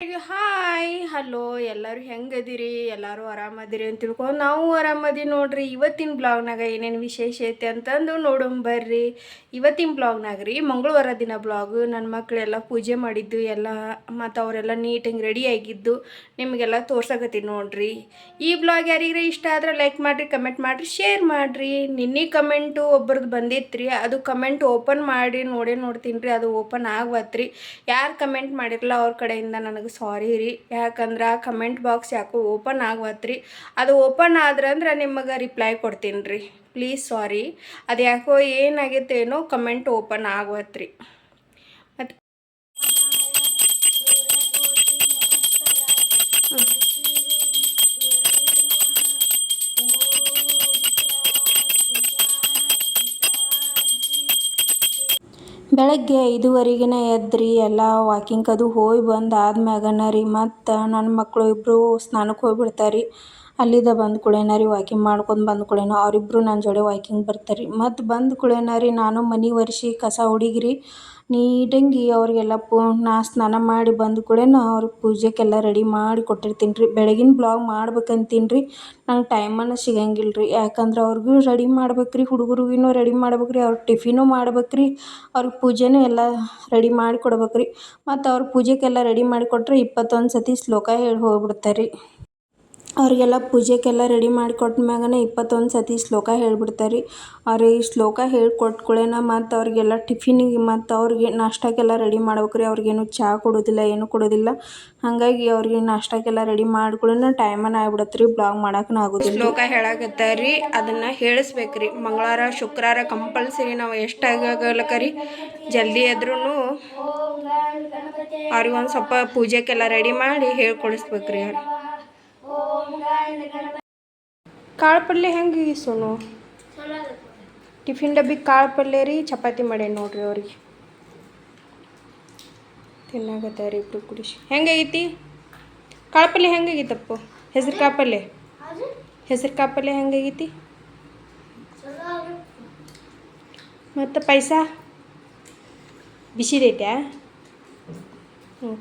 Hi hello ಎಲ್ಲರೂ ಹೆಂಗದಿರಿ ಎಲ್ಲರೂ ಆರಾಮದಿರಿ ಅಂತ ತಿಳ್ಕೊಂಡು ನಾವು ಆರಾಮದಿ ನೋಡ್ರಿ. ಇವತ್ತಿನ ಬ್ಲಾಗ್ನಾಗ ಏನೇನು ವಿಶೇಷ ಐತೆ ಅಂತಂದು ನೋಡೋಣ ಬರ್ರಿ. ಇವತ್ತಿನ ಬ್ಲಾಗ್ನಾಗ ರೀ ಮಂಗಳವಾರ ದಿನ ಬ್ಲಾಗು ನನ್ನ ಮಕ್ಕಳೆಲ್ಲ ಪೂಜೆ ಮಾಡಿದ್ದು ಎಲ್ಲ ಮತ್ತು ಅವರೆಲ್ಲ ನೀಟಾಗಿ ರೆಡಿ ಆಗಿದ್ದು ನಿಮಗೆಲ್ಲ ತೋರ್ಸಕತ್ತೀನಿ ನೋಡ್ರಿ. ಈ ಬ್ಲಾಗ್ ಯಾರಿಗ್ರಿ ಇಷ್ಟ ಆದ್ರೆ ಲೈಕ್ ಮಾಡಿರಿ, ಕಮೆಂಟ್ ಮಾಡಿರಿ, ಶೇರ್ ಮಾಡಿರಿ. ನಿನ್ನೆ ಕಮೆಂಟು ಒಬ್ರದ್ದು ಬಂದಿತ್ತು ರೀ, ಅದು ಕಮೆಂಟ್ ಓಪನ್ ಮಾಡಿ ನೋಡ್ತೀನಿ ರೀ, ಅದು ಓಪನ್ ಆಗ್ವತ್ರಿ. ಯಾರು ಕಮೆಂಟ್ ಮಾಡಿರಲ್ಲ ಅವ್ರ ಕಡೆಯಿಂದ ನನಗೆ ಸಾರಿ ರೀ. ಯಾಕಂದ್ರೆ ಆ ಕಮೆಂಟ್ ಬಾಕ್ಸ್ ಯಾಕೋ ಓಪನ್ ಆಗವತ್ರಿ. ಅದು ಓಪನ್ ಆದ್ರಂದ್ರೆ ನಿಮಗೆ ರಿಪ್ಲೈ ಕೊಡ್ತೀನಿ ರೀ. ಪ್ಲೀಸ್ ಸಾರಿ, ಅದು ಯಾಕೋ ಏನಾಗೈತೆ ಏನೋ ಕಮೆಂಟ್ ಓಪನ್ ಆಗವತ್ರಿ. ಮತ್ತು ಬೆಳಗ್ಗೆ 5:15 ಎದ್ರಿ ಎಲ್ಲ ವಾಕಿಂಗ್ ಅದು ಹೋಗಿ ಬಂದು ಆದ್ಮ್ಯಾಗನ ರೀ ಮತ್ತು ನನ್ನ ಮಕ್ಕಳು ಇಬ್ಬರು ಸ್ನಾನಕ್ಕೆ ಹೋಗ್ಬಿಡ್ತಾರೆ ರೀ. ಅಲ್ಲಿದ್ದ ಬಂದು ಕುಳೇನ ರೀ ವಾಕಿಂಗ್ ಮಾಡ್ಕೊಂಡು ಬಂದು ಕುಳೇನ ಅವರಿಬ್ಬರು ನನ್ನ ಜೋಡಿ ವಾಕಿಂಗ್ ಬರ್ತಾರೆ ರೀ. ಮತ್ತು ಬಂದು ಕುಳೇನ ರೀ ನಾನು ಮನೆ ಒರೆಸಿ ಕಸ ಹುಡುಗಿರಿ ನೀಟಂಗಿ ಅವ್ರಿಗೆಲ್ಲ ನಾ ಸ್ನಾನ ಮಾಡಿ ಬಂದು ಕೂಡೇನ ಅವ್ರಿಗೆ ಪೂಜೆಗೆಲ್ಲ ರೆಡಿ ಮಾಡಿ ಕೊಟ್ಟಿರ್ತೀನಿ ರೀ. ಬೆಳಗಿನ ಬ್ಲಾಗ್ ಮಾಡ್ಬೇಕಂತೀನಿ ರೀ, ನಂಗೆ ಟೈಮನ್ನು ಸಿಗಂಗಿಲ್ಲ ರೀ. ಯಾಕಂದ್ರೆ ಅವ್ರಿಗೂ ರೆಡಿ ಮಾಡ್ಬೇಕು ರೀ, ಹುಡುಗರಿಗೂ ರೆಡಿ ಮಾಡ್ಬೇಕು ರೀ, ಅವ್ರಿಗೆ ಟಿಫಿನೂ ಮಾಡ್ಬೇಕು ರೀ, ಅವ್ರಿಗೆ ಪೂಜೆನೂ ಎಲ್ಲ ರೆಡಿ ಮಾಡಿ ಕೊಡ್ಬೇಕು ರೀ. ಮತ್ತು ಅವ್ರ ಪೂಜೆಗೆಲ್ಲ ರೆಡಿ ಮಾಡಿ ಕೊಟ್ಟರೆ 21 ಸತಿ ಶ್ಲೋಕ ಹೇಳಿ ಹೋಗ್ಬಿಡ್ತಾರೆ ರೀ. ಅವರಿಗೆಲ್ಲ ಪೂಜೆಗೆಲ್ಲ ರೆಡಿ ಮಾಡಿ ಕೊಟ್ಟ ಮ್ಯಾಗನೇ 21 ಸತಿ ಶ್ಲೋಕ ಹೇಳ್ಬಿಡ್ತಾರೆ ರೀ. ಅವ್ರಿಗೆ ಶ್ಲೋಕ ಹೇಳ್ಕೊಟ್ಕೊಳ್ಳೇನ ಮತ್ತು ಅವ್ರಿಗೆಲ್ಲ ಟಿಫಿನಿಗೆ ಮತ್ತು ಅವ್ರಿಗೆ ನಾಷ್ಟಕ್ಕೆಲ್ಲ ರೆಡಿ ಮಾಡ್ಬೇಕು ರೀ. ಅವ್ರಿಗೇನು ಚಹಾ ಕೊಡೋದಿಲ್ಲ, ಏನೂ ಕೊಡೋದಿಲ್ಲ. ಹಾಗಾಗಿ ಅವ್ರಿಗೆ ನಾಷ್ಟಕ್ಕೆಲ್ಲ ರೆಡಿ ಮಾಡ್ಕೊಳ್ಳೋಣ ಟೈಮನ್ನು ಆಗ್ಬಿಡತ್ತೆ ರೀ, ಬ್ಲಾಗ್ ಮಾಡೋಕ್ಕೂ ಆಗೋದಿಲ್ಲ. ಶ್ಲೋಕ ಹೇಳಕತ್ತಾರೆ ರೀ, ಅದನ್ನು ಹೇಳಿಸ್ಬೇಕು ರೀ. ಮಂಗಳವಾರ ಶುಕ್ರವಾರ ಕಂಪಲ್ಸರಿ ನಾವು ಎಷ್ಟಾಗಲಕ್ಕ ರೀ ಜಲ್ದಿ ಎದ್ರೂ ಅವ್ರಿಗೆ ಒಂದು ಸ್ವಲ್ಪ ಪೂಜೆಗೆಲ್ಲ ರೆಡಿ ಮಾಡಿ ಹೇಳ್ಕೊಡಿಸ್ಬೇಕು ರೀ. ಅವ್ರು ಕಾಳು ಪಲ್ಯ ಹೆಂಗೆ ಸೋನು ಟಿಫಿನ್ ಡಬ್ಬಿಗೆ ಕಾಳು ಪಲ್ಯ ರೀ ಚಪಾತಿ ಮಾಡೇನಿ ನೋಡ್ರಿ. ಅವ್ರಿಗೆ ತಿನ್ನಾಗತ್ತಾರೆ ಇಬ್ಬರು ಕುಡಿಸಿ. ಹೆಂಗಾಗೈತಿ ಕಾಳು ಪಲ್ಯ? ಹೆಂಗಾಗೈತಪ್ಪ ಹೆಸ್ರು ಕಾಳು ಪಲ್ಯ? ಹೆಸ್ರು ಕಾಳು ಪಲ್ಯ ಹೆಂಗಾಗೈತಿ? ಮತ್ತು ಪೈಸಾ ಬಿಸಿದೈತೆ?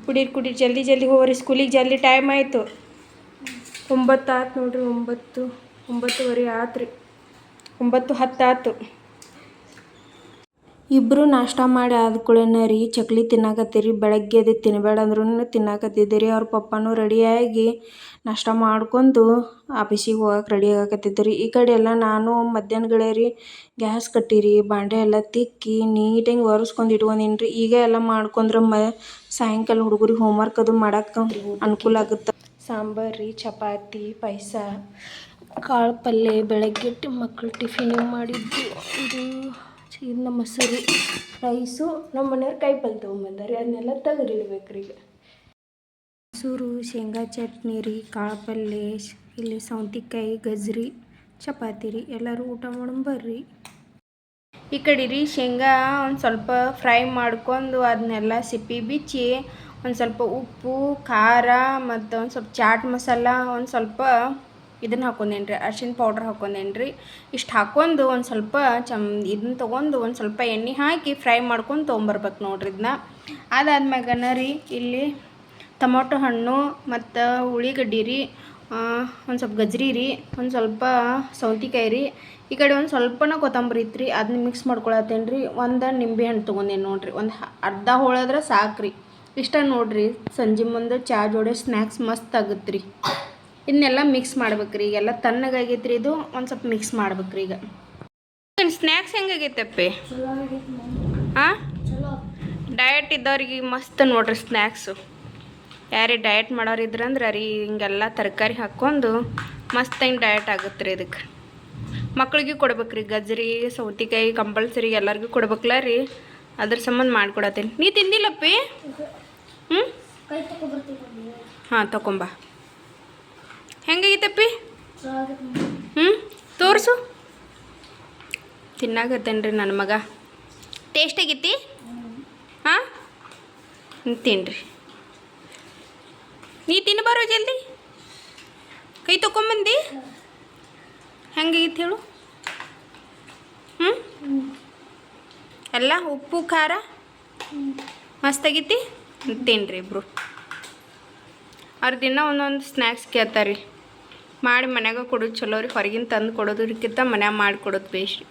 ಕುಡೀರಿ ಜಲ್ದಿ ಹೋಗ್ರಿ ಸ್ಕೂಲಿಗೆ, ಜಲ್ದಿ ಟೈಮ್ ಆಯಿತು. 9 ಆಯ್ತು ನೋಡ್ರಿ, 9:30 ಆಯ್ತು ರೀ, 9:10 ಆಯ್ತು. ಇಬ್ಬರು ನಾಷ್ಟ ಮಾಡಿ ಆದ್ಕೂಳೇನ ರೀ ಚಕ್ಲಿ ತಿನ್ನಾಕತ್ತೀರಿ. ಬೆಳಗ್ಗೆ ಅದು ತಿನ್ನಬೇಡ ಅಂದ್ರೂ ತಿನ್ನಾಕತ್ತಿದ್ದೀರಿ. ಅವ್ರ ಪಪ್ಪನೂ ರೆಡಿಯಾಗಿ ನಾಷ್ಟ ಮಾಡ್ಕೊಂಡು ಆಫೀಸಿಗೆ ಹೋಗಕ್ಕೆ ರೆಡಿ ಆಗಕತ್ತಿದ್ದೀರಿ. ಈ ಕಡೆ ಎಲ್ಲ ನಾನು ಮಧ್ಯಾಹ್ನಗಳೇ ರೀ ಗ್ಯಾಸ್ ಕಟ್ಟಿರಿ, ಬಾಂಡೆ ಎಲ್ಲ ತಿಕ್ಕಿ ನೀಟಾಗಿ ಒರೆಸ್ಕೊಂಡು ಇಟ್ಕೊಂಡೀನಿ ರೀ. ಈಗ ಎಲ್ಲ ಮಾಡ್ಕೊಂಡ್ರೆ ಸಾಯಂಕಾಲ ಹುಡುಗರಿಗೆ ಹೋಮ್ವರ್ಕ್ ಅದು ಮಾಡೋಕ್ಕೆ ಅನುಕೂಲ ಆಗುತ್ತೆ. ಸಾಂಬಾರು ರೀ, ಚಪಾತಿ, ಪಾಯಸ, ಕಾಳು ಪಲ್ಯ, ಬೆಳಗ್ಗೆ ಮಕ್ಕಳು ಟಿಫಿನಿಗೆ ಮಾಡಿದ್ದು ಇದು ಮೊಸರು, ರೈಸು. ನಮ್ಮ ಮನೆಯವ್ರು ಕಾಯಿ ಪಲ್ಯ ತೊಗೊಂಬಂದಾರೆ, ಅದನ್ನೆಲ್ಲ ತೆಗೆದಿಡ್ಬೇಕು ರೀ. ಈಗ ಮೊಸರು, ಶೇಂಗಾ ಚಟ್ನಿ ರೀ, ಕಾಳು ಪಲ್ಯ, ಇಲ್ಲಿ ಸೌತೆಕಾಯಿ, ಗಜ್ರಿ, ಚಪಾತಿ ರೀ. ಎಲ್ಲರೂ ಊಟ ಮಾಡೋಣ ಬರ್ರಿ. ಈ ಕಡೆ ರೀ ಶೇಂಗಾ ಒಂದು ಸ್ವಲ್ಪ ಫ್ರೈ ಮಾಡ್ಕೊಂಡು ಅದನ್ನೆಲ್ಲ ಸಿಪ್ಪಿ ಬಿಚ್ಚಿ ಒಂದು ಸ್ವಲ್ಪ ಉಪ್ಪು, ಖಾರ ಮತ್ತು ಒಂದು ಸ್ವಲ್ಪ ಚಾಟ್ ಮಸಾಲ, ಒಂದು ಸ್ವಲ್ಪ ಇದನ್ನು ಹಾಕೊಂಡೇನಿ ರೀ, ಅರ್ಶಿಣ ಪೌಡ್ರ್ ಹಾಕೊಂಡೇನಿ ರೀ. ಇಷ್ಟು ಹಾಕ್ಕೊಂಡು ಒಂದು ಸ್ವಲ್ಪ ಇದನ್ನ ತೊಗೊಂಡು ಒಂದು ಸ್ವಲ್ಪ ಎಣ್ಣೆ ಹಾಕಿ ಫ್ರೈ ಮಾಡ್ಕೊಂಡು ತೊಗೊಂಬರ್ಬೇಕು ನೋಡ್ರಿ. ಇದನ್ನ ಅದಾದ್ಮ್ಯಾಗನ ರೀ ಇಲ್ಲಿ ಟೊಮೊಟೊ ಹಣ್ಣು ಮತ್ತು ಉಳ್ಳಿಗಡ್ಡಿ ರೀ, ಒಂದು ಸ್ವಲ್ಪ ಗಜ್ರಿ ರೀ, ಒಂದು ಸ್ವಲ್ಪ ಸೌತೆಕಾಯಿ ರೀ, ಈ ಕಡೆ ಒಂದು ಸ್ವಲ್ಪನ ಕೊತ್ತಂಬರಿ ಇತ್ತು ರೀ, ಅದನ್ನ ಮಿಕ್ಸ್ ಮಾಡ್ಕೊಳತ್ತೇನೆ ರೀ. ಒಂದು ನಿಂಬೆ ಹಣ್ಣು ತೊಗೊಂಡೇನಿ ನೋಡ್ರಿ, ಒಂದು ಅರ್ಧ ಹೋಳದ್ರೆ ಸಾಕು ರೀ. ಇಷ್ಟ ನೋಡ್ರಿ, ಸಂಜೆ ಮುಂದೆ ಚಹಾ ಜೋಡಿ ಸ್ನ್ಯಾಕ್ಸ್ ಮಸ್ತ್ ಆಗುತ್ತೆ ರೀ. ಇದನ್ನೆಲ್ಲ ಮಿಕ್ಸ್ ಮಾಡ್ಬೇಕು ರೀ. ಈಗೆಲ್ಲ ತಣ್ಣಗಾಗೈತೆ ರೀ, ಇದು ಒಂದು ಸ್ವಲ್ಪ ಮಿಕ್ಸ್ ಮಾಡ್ಬೇಕು ರೀ. ಈಗ ಸ್ನ್ಯಾಕ್ಸ್ ಹೆಂಗಾಗೈತಪ್ಪಿ? ಹಾಂ, ಡಯಟ್ ಇದ್ದವ್ರಿಗೆ ಮಸ್ತ್ ನೋಡ್ರಿ ಸ್ನ್ಯಾಕ್ಸು. ಯಾರೇ ಡಯಟ್ ಮಾಡೋರು ಇದ್ರಂದ್ರೆ ರೀ ಹಿಂಗೆಲ್ಲ ತರಕಾರಿ ಹಾಕ್ಕೊಂಡು ಮಸ್ತ್ ಹಿಂಗೆ ಡಯಟ್ ಆಗುತ್ತೆ ರೀ. ಇದಕ್ಕೆ ಮಕ್ಳಿಗೆ ಕೊಡ್ಬೇಕು ರೀ, ಗಜ್ರಿ ಸೌತೆಕಾಯಿ ಕಂಪಲ್ಸರಿ ಎಲ್ಲರಿಗೂ ಕೊಡ್ಬೇಕಲ್ಲ ರೀ, ಅದ್ರ ಸಂಬಂಧ ಮಾಡ್ಕೊಡತ್ತೇನೆ. ನೀ ತಿಂದಿಲ್ಲಪ್ಪಿ? ಹಾಂ ತಗೊಂಬ. ಹೆಂಗಾಗೈತಪ್ಪಿ? ತೋರಿಸು. ತಿನ್ನಾಗತ್ತೇನೆ ರೀ ನನ್ನ ಮಗ. ಟೇಸ್ಟ್ ಆಗೈತಿ? ಹಾಂ, ತಿನ್ನಿರಿ. ನೀ ತಿನ್ನಬಾರೋ ಜಲ್ದಿ. ಕೈ ತೊಗೊಂಬಂದು ಹೆಂಗಾಗಿತ್ತು ಹೇಳು? ಎಲ್ಲ ಉಪ್ಪು ಖಾರ ಮಸ್ತಾಗೈತಿ. ತಿನ್ನಿರಿ ಇಬ್ಬರು. ಅವ್ರು ದಿನ ಒಂದೊಂದು ಸ್ನ್ಯಾಕ್ಸ್ ಕೇಳ್ತಾರೆ ರೀ. ಮಾಡಿ ಮನ್ಯಾಗ ಕೊಡೋದು ಚಲೋ ರೀ, ಹೊರಗಿನ ತಂದು ಕೊಡೋದಕ್ಕಿಂತ ಮನ್ಯಾಗ ಮಾಡಿ ಕೊಡೋದು ಬೇಸ್ಟ್ ರೀ.